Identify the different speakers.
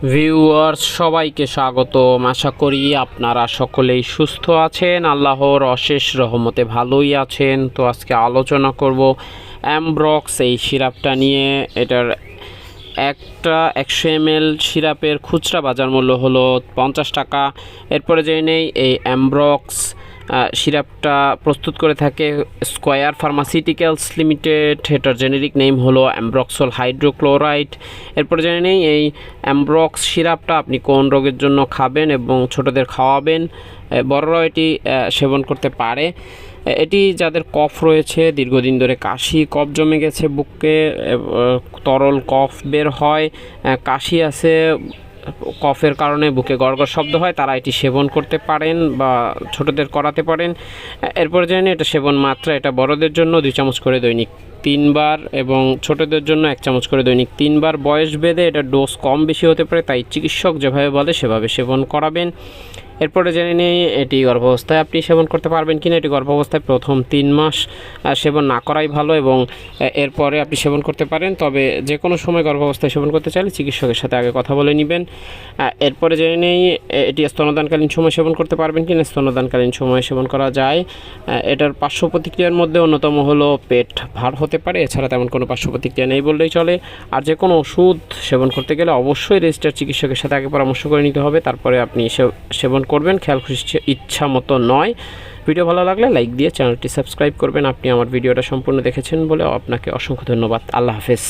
Speaker 1: Viewers সবাইকে স্বাগতম। আশা করি আপনারা সকলেই সুস্থ আছেন, আল্লাহর অশেষ রহমতে ভালোই আছেন। তো আজকে আলোচনা করব অ্যামব্রক্স এই সিরাপটা নিয়ে। এটার একটা 100 ml সিরাপের খুচরা বাজার মূল্য হলো 50 টাকা। এরপরে জেনে নেই এই অ্যামব্রক্স সিরাপটা প্রস্তুত করে থাকে স্কয়ার ফার্মাসিউটিক্যালস লিমিটেড। এটার জেনেরিক নেম হলো অ্যামব্রক্সল হাইড্রোক্লোরাইড। এরপরে জেনে নেই এই অ্যামব্রক্স সিরাপটা আপনি কোন রোগের জন্য খাবেন এবং ছোটদের খাওয়াবেন, বড়রাও এটি সেবন করতে পারে। এটি যাদের কফ রয়েছে, দীর্ঘদিন ধরে কাশি কফ জমে গেছে বুকে, তরল কফ বের হয়, কাশি আছে, কফের কারণে বুকে গড়গড় শব্দ হয়, তারা এটি সেবন করতে পারেন বা ছোটদের করাতে পারেন। এরপরে জানি এটা সেবন মাত্রা, এটা বড়দের জন্য 2 চামচ করে দৈনিক 3 বার এবং ছোটদের জন্য 1 চামচ করে দৈনিক 3 বার। বয়স ভেদে এটা ডোজ কম বেশি হতে পারে, তাই চিকিৎসক যেভাবে বলে সেভাবে সেবন করাবেন। এরপরে জেনে নিই এটি গর্ভাবস্থায় আপনি সেবন করতে পারবেন কিনা। এটি গর্ভাবস্থায় প্রথম 3 মাস সেবন না করাই ভালো এবং এরপরে আপনি সেবন করতে পারেন, তবে যে কোনো সময় গর্ভাবস্থায় সেবন করতে চাইলে চিকিৎসকের সাথে আগে কথা বলে নেবেন। এরপরে জেনে নিই এটি স্তনদানকালীন সময় সেবন করতে পারবেন কিনা। স্তনদানকালীন সময় সেবন করা যায়। এটার পার্শ্ব প্রতিক্রিয়ার মধ্যে অন্যতম হলো পেট ভার হতে পারে, এছাড়া তেমন কোনো পার্শ্ব প্রতিক্রিয়া নেই বললেই চলে। আর যে কোনো ওষুধ সেবন করতে গেলে অবশ্যই রেজিস্টার্ড চিকিৎসকের সাথে আগে পরামর্শ করে নিতে হবে, তারপরে আপনি সেবন করবেন, খেয়াল খুশি ইচ্ছা মতো নয়। ভিডিও ভালো লাগলে লাইক দিয়ে চ্যানেলটি সাবস্ক্রাইব করবেন। আপনি আমার ভিডিওটা সম্পূর্ণ দেখেছেন বলে আপনাকে অসংখ্য ধন্যবাদ। আল্লাহ হাফেজ।